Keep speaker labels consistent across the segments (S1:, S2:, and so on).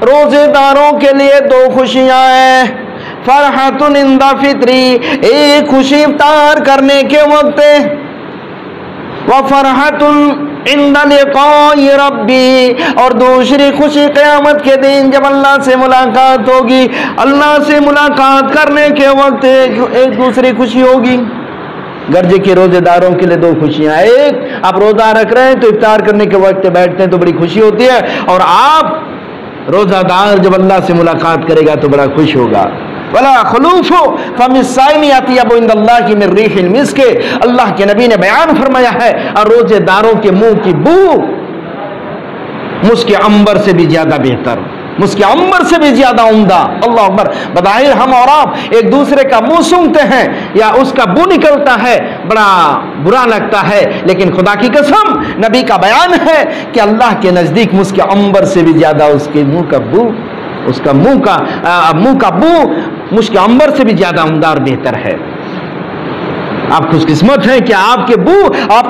S1: روزے داروں کے لیے دو خوشیاں ہیں، فرحتن عند فطری، ایک خوشی افطار کرنے کے وقت، وفرحتن عند لقاء ربی، اور دوسری خوشی قیامت کے دن جب اللہ سے ملاقات ہوگی، اللہ سے ملاقات کرنے کے وقت ایک دوسری خوشی ہوگی۔ گرجے کے روزے داروں کے لیے دو خوشیاں، ایک آپ روزہ رکھ رہے ہیں تو افطار کرنے کے وقت بیٹھتے ہیں تو بڑی خوشی ہوتی ہے، اور آپ روزہ دار جب اللہ سے ملاقات کرے گا تو بڑا خوش ہوگا۔ ولا خلوف فم الصائم اطیب عند اللہ من ریح المسک، اللہ کے نبی نے بیان فرمایا ہے، اور روزے داروں کے منہ کی بو مسک عنبر سے بھی زیادہ بہتر، مسک عنبر سے بھی زیادہ عمدہ۔ اللہ اکبر۔ بظاہر ہم اور آپ ایک دوسرے کا منہ سونگھتے ہیں یا اس کا بو نکلتا ہے، بڑا برا لگتا ہے، لیکن خدا کی قسم نبی کا بیان ہے کہ اللہ کے نزدیک مسک عنبر سے بھی زیادہ اس کے منہ کا بو، اس کا منہ کا بو مسک عنبر سے بھی زیادہ عمدہ اور بہتر ہے۔ آپ خوش قسمت ہیں کہ آپ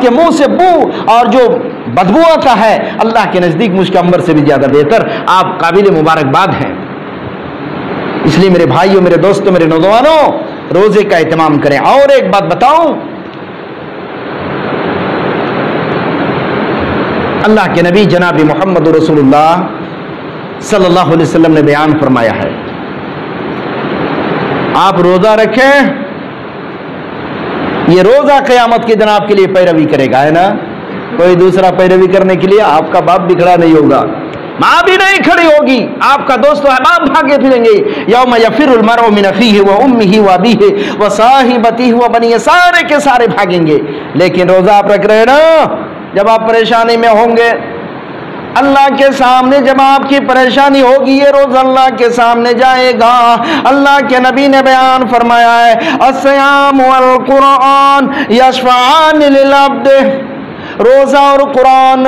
S1: کے منہ سے بو اور جو بدبو آتا ہے اللہ کے نزدیک مسک عنبر سے بھی زیادہ بہتر، آپ قابل مبارکباد ہیں۔ اس لیے میرے بھائیوں، میرے دوستوں، میرے نوجوانوں، روزے کا اہتمام کریں۔ اور ایک بات بتاؤں، اللہ کے نبی جناب محمد رسول اللہ صلی اللہ علیہ وسلم نے بیان فرمایا ہے، آپ روزہ رکھیں، یہ روزہ قیامت کے دن آپ کے لیے پیروی کرے گا، ہے نا؟ کوئی دوسرا پیروی کرنے کے لیے آپ کا باپ بھی کھڑا نہیں ہوگا، ماں بھی نہیں کھڑی ہوگی، آپ کا دوست و احباب بھاگے پھریں گے۔ یوم یفر المرء من اخیہ و امہ و ابیہ و صاحبتہ و بنیہ، سارے کے سارے بھاگیں گے، لیکن روزہ آپ رکھ رہے ہیں نا، جب آپ پریشانی میں ہوں گے، اللہ کے سامنے جب آپ کی پریشانی ہوگی، یہ روز اللہ کے سامنے جائے گا۔ اللہ کے نبی نے بیان فرمایا ہے، الصیام والقرآن یشفعان للعبد، روزہ اور قرآن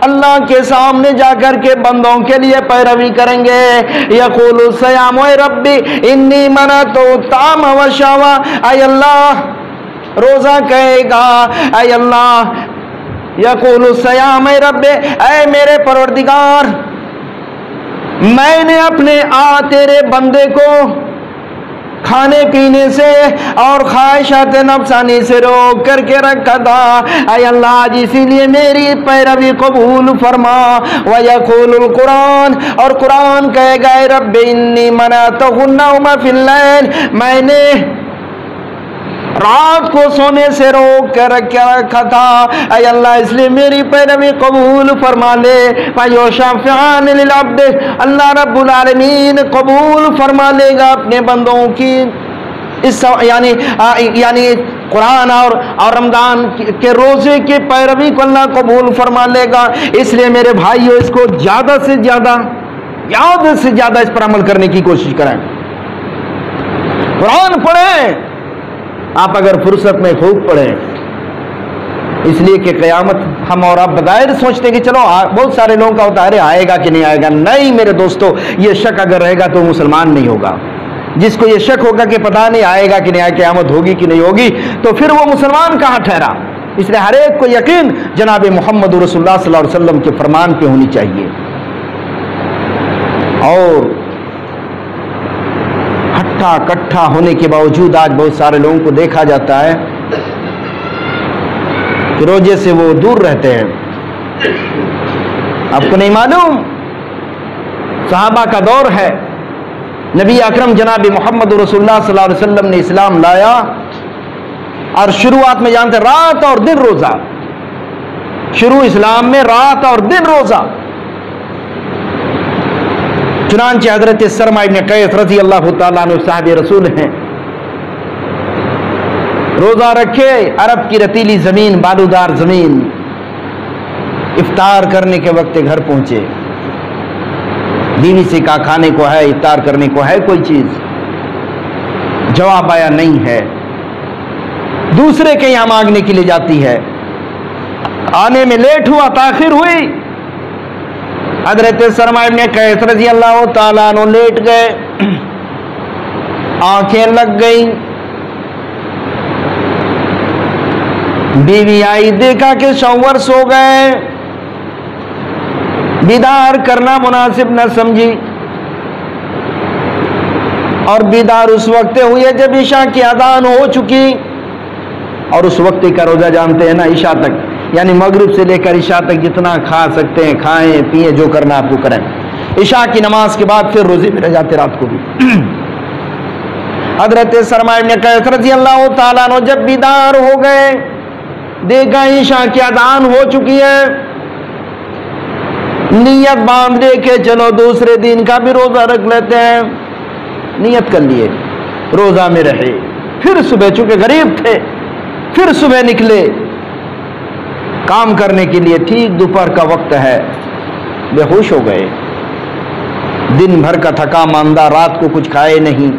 S1: اللہ کے سامنے جا کر کے بندوں کے لیے پیروی کریں گے۔ یقول الصیام اے ربی انی منعت الطعام والشہوہ، اے اللہ روزہ کہے گا، اے اللہ یقول الصیام اے رب، اے میرے پروردگار، میں نے اپنے تیرے بندے کو کھانے پینے سے اور خواہشات نفسانی سے روک کر کے رکھا تھا، اے اللہ آج اسی لیے میری پیروی قبول فرما۔ وَيَقُولُ القرآن، اور قرآن کہے گا، اے رب انی منعتہ النوم فی اللیل، میں نے رات کو سونے سے روک کر رکھا تھا، اے اللہ اس لیے میری پیروی قبول فرما لے۔ فَيُشَفِّعَانِ لِلْعَبْدِ، اللہ رب العالمین قبول فرما لے گا اپنے بندوں کی یعنی قرآن اور رمضان کے روزے کی پیروی کو اللہ قبول فرما لے گا۔ اس لیے میرے بھائیو، اس کو زیادہ سے زیادہ اس پر عمل کرنے کی کوشش کریں، قرآن پڑھیں، آپ اگر فرصت میں خوب پڑھیں، اس لیے کہ قیامت ہم اور آپ بظاہر سوچتے کہ چلو بہت سارے لوگوں کا ہوتا ہے آئے گا کہ نہیں آئے گا، نہیں میرے دوستو، یہ شک اگر رہے گا تو مسلمان نہیں ہوگا۔ جس کو یہ شک ہوگا کہ پتہ نہیں آئے گا کہ نہیں آئے، قیامت ہوگی کہ نہیں ہوگی، تو پھر وہ مسلمان کہاں ٹھہرا؟ اس لیے ہر ایک کو یقین جناب محمد رسول اللہ صلی اللہ علیہ وسلم کے فرمان پہ ہونی چاہیے۔ اور ہٹا کٹھا ہونے کے باوجود آج بہت سارے لوگوں کو دیکھا جاتا ہے کہ روزے سے وہ دور رہتے ہیں۔ آپ کو نہیں معلوم، صحابہ کا دور ہے، نبی اکرم جناب محمد رسول اللہ صلی اللہ علیہ وسلم نے اسلام لایا، اور شروعات میں جانتے رات اور دن روزہ، شروع اسلام میں رات اور دن روزہ۔ چنانچہ حضرت سرمہ ابن قیس رضی اللہ تعالیٰ عنہ صاحب رسول ہیں، روزہ رکھے، عرب کی رتیلی زمین، بالودار زمین، افطار کرنے کے وقت گھر پہنچے، بیوی سے کہا کھانے کو ہے، افطار کرنے کو ہے کوئی چیز؟ جواب آیا نہیں ہے، دوسرے کے یہاں مانگنے کے لیے جاتی ہے، آنے میں لیٹ ہوا، تاخیر ہوئی، حضرت سرمہ ابن قیس رضی اللہ تعالیٰ عنہ لیٹ گئے، آنکھیں لگ گئیں، بیوی آئی، دیکھا کہ شوہر سو گئے، بیدار کرنا مناسب نہ سمجھی، اور بیدار اس وقت ہوئی جب عشاء کی اذان ہو چکی، اور اس وقت کا روزہ جانتے ہیں نا عشاء تک، یعنی مغرب سے لے کر عشاء تک جتنا کھا سکتے ہیں کھائیں پیئیں، جو کرنا آپ کو کریں۔ عشاء کی نماز کے بعد پھر روزے میں رہ جاتے رات کو بھی۔ حضرت سلمہ بن قیس رضی اللہ تعالیٰ عنہ جب بیدار ہو گئے، دیکھا عشاء کی اذان ہو چکی ہے، نیت باندھ لے کے چلو دوسرے دن کا بھی روزہ رکھ لیتے ہیں، نیت کر لیے روزہ میں رہے۔ پھر صبح چونکہ غریب تھے، پھر صبح نکلے کام کرنے کے لیے، ٹھیک دوپہر کا وقت ہے، بے ہوش ہو گئے، دن بھر کا تھکا ماندہ، رات کو کچھ کھائے نہیں،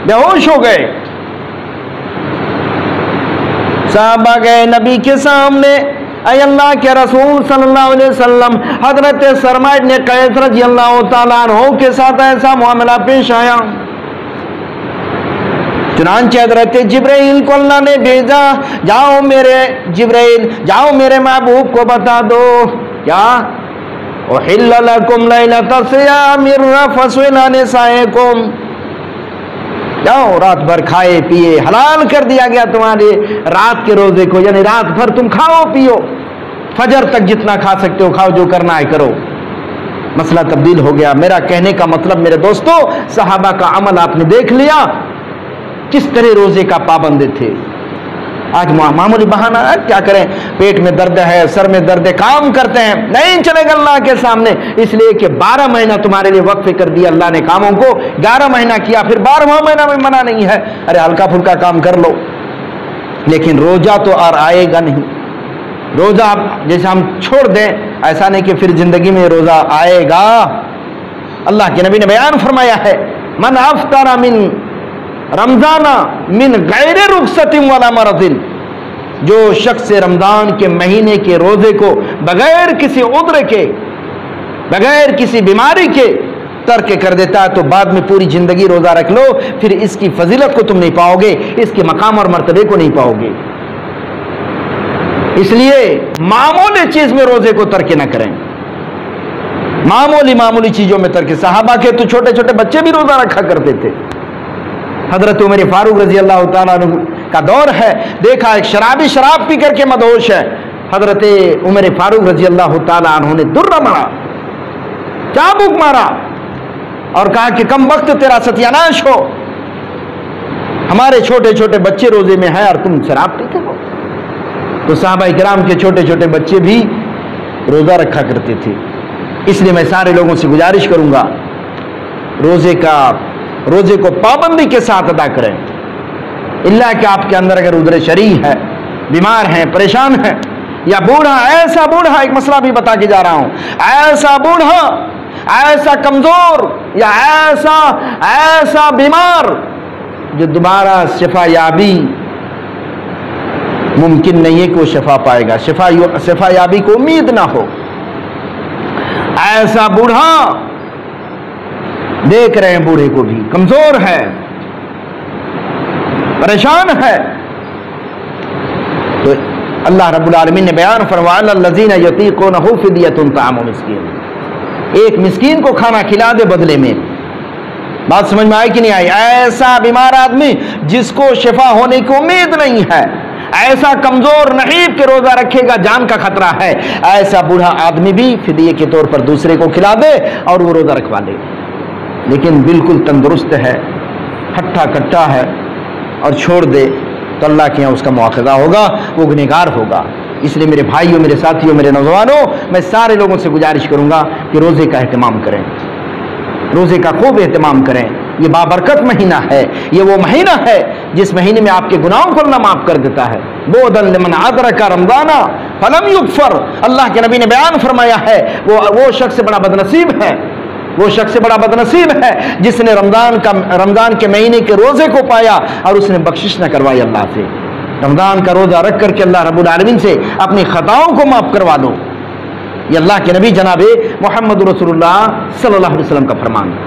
S1: بے ہوش ہو گئے۔ صحابہ گئے نبی کے سامنے، اے اللہ کے رسول صلی اللہ علیہ وسلم، حضرت سلمہ بن قیس رضی اللہ تعالیٰ عنہ کے ساتھ ایسا معاملہ پیش آیا۔ چنانچہ حضرت جبرائیل کو اللہ نے بھیجا، جاؤ میرے جبرائیل، جاؤ میرے محبوب کو بتا دو، کیا احل لکم لیلۃ الصیام الرفث الی نسائکم، جاؤ رات بھر کھائے پیے، حلال کر دیا گیا تمہارے رات کے روزے کو، یعنی رات بھر تم کھاؤ پیو، فجر تک جتنا کھا سکتے ہو کھاؤ، جو کرنا ہے کرو۔ مسئلہ تبدیل ہو گیا۔ میرا کہنے کا مطلب میرے دوستو، صحابہ کا عمل آپ نے دیکھ لیا، کس طرح روزے کا پابند تھے۔ آج معمولی بہانہ ہے، کیا کریں، پیٹ میں درد ہے، سر میں درد ہے، کام کرتے ہیں، نہیں چلے گا اللہ کے سامنے، اس لیے کہ 12 مہینہ تمہارے لیے وقف کر دیا اللہ نے کاموں کو، 11 مہینہ کیا، پھر 12واں مہینہ میں منع نہیں ہے، ارے ہلکا پھلکا کام کر لو۔ لیکن روزہ تو اور آئے گا نہیں، روزہ آپ جیسے ہم چھوڑ دیں، ایسا نہیں کہ پھر زندگی میں روزہ آئے گا۔ اللہ کے نبی نے بیان فرمایا ہے، من افطر من رمضان من غیر رخصت ولا مرض، جو شخص رمضان کے مہینے کے روزے کو بغیر کسی عذر کے، بغیر کسی بیماری کے ترک کر دیتا ہے، تو بعد میں پوری زندگی روزہ رکھ لو، پھر اس کی فضیلت کو تم نہیں پاؤ گے، اس کے مقام اور مرتبے کو نہیں پاؤ گے۔ اس لیے معمولی چیز میں روزے کو ترک نہ کریں، معمولی چیزوں میں ترک۔ صحابہ کے تو چھوٹے چھوٹے بچے بھی روزہ رکھا کرتے تھے۔ حضرت عمر فاروق رضی اللہ تعالیٰ عنہ کا دور ہے، دیکھا ایک شرابی شراب پی کر کے مدہوش ہے، حضرت عمر فاروق رضی اللہ تعالیٰ عنہ نے درہ مارا، چابک مارا، اور کہا کہ کم وقت تیرا ستیاناش ہو، ہمارے چھوٹے چھوٹے بچے روزے میں ہیں اور تم شراب پیتے ہو۔ تو صحابہ کرام کے چھوٹے چھوٹے بچے بھی روزہ رکھا کرتے تھے۔ اس لیے میں سارے لوگوں سے گزارش کروں گا، روزے کو پابندی کے ساتھ ادا کریں، اللہ کہ آپ کے اندر اگر عذر شرعی ہے، بیمار ہیں، پریشان ہیں، یا بوڑھا، ایسا بوڑھا، ایک مسئلہ بھی بتا کے جا رہا ہوں، ایسا بوڑھا، ایسا کمزور، یا ایسا بیمار جو دوبارہ شفا یابی ممکن نہیں ہے کہ وہ شفا پائے گا، شفا یابی کو امید نہ ہو، ایسا بوڑھا، دیکھ رہے ہیں بوڑھے کو بھی کمزور ہے، پریشان ہے، تو اللہ رب العالمین نے بیان فرمایا الذین یطیقونہ فدیۃ طعام مسکین، ایک مسکین کو کھانا کھلا دے بدلے میں۔ بات سمجھ میں آئی کہ نہیں آئی؟ ایسا بیمار آدمی جس کو شفا ہونے کی امید نہیں ہے، ایسا کمزور نحیف کے روزہ رکھے گا جان کا خطرہ ہے، ایسا بوڑھا آدمی بھی فدیے کے طور پر دوسرے کو کھلا دے اور وہ روزہ رکھوا لے، لیکن بالکل تندرست ہے، ہٹھا کٹا ہے اور چھوڑ دے تو اللہ کے یہاں اس کا مواخذہ ہوگا، وہ گنہگار ہوگا۔ اس لیے میرے بھائیوں، میرے ساتھیوں، میرے نوجوانوں، میں سارے لوگوں سے گزارش کروں گا کہ روزے کا اہتمام کریں، روزے کا خوب اہتمام کریں۔ یہ بابرکت مہینہ ہے، یہ وہ مہینہ ہے جس مہینے میں آپ کے گناہوں کو اللہ معاف کر دیتا ہے۔ بودن لمن ادرک رمضان فلم یغفر، اللہ کے نبی نے بیان فرمایا ہے وہ شخص بڑا بدنصیب ہے، وہ شخص بڑا بدنصیب ہے جس نے رمضان کے مہینے کے روزے کو پایا اور اس نے بخشش نہ کروائی اللہ سے۔ رمضان کا روزہ رکھ کر کے اللہ رب العالمین سے اپنی خطاؤں کو معاف کروا دو، یہ اللہ کے نبی جناب محمد رسول اللہ صلی اللہ علیہ وسلم کا فرمان ہے۔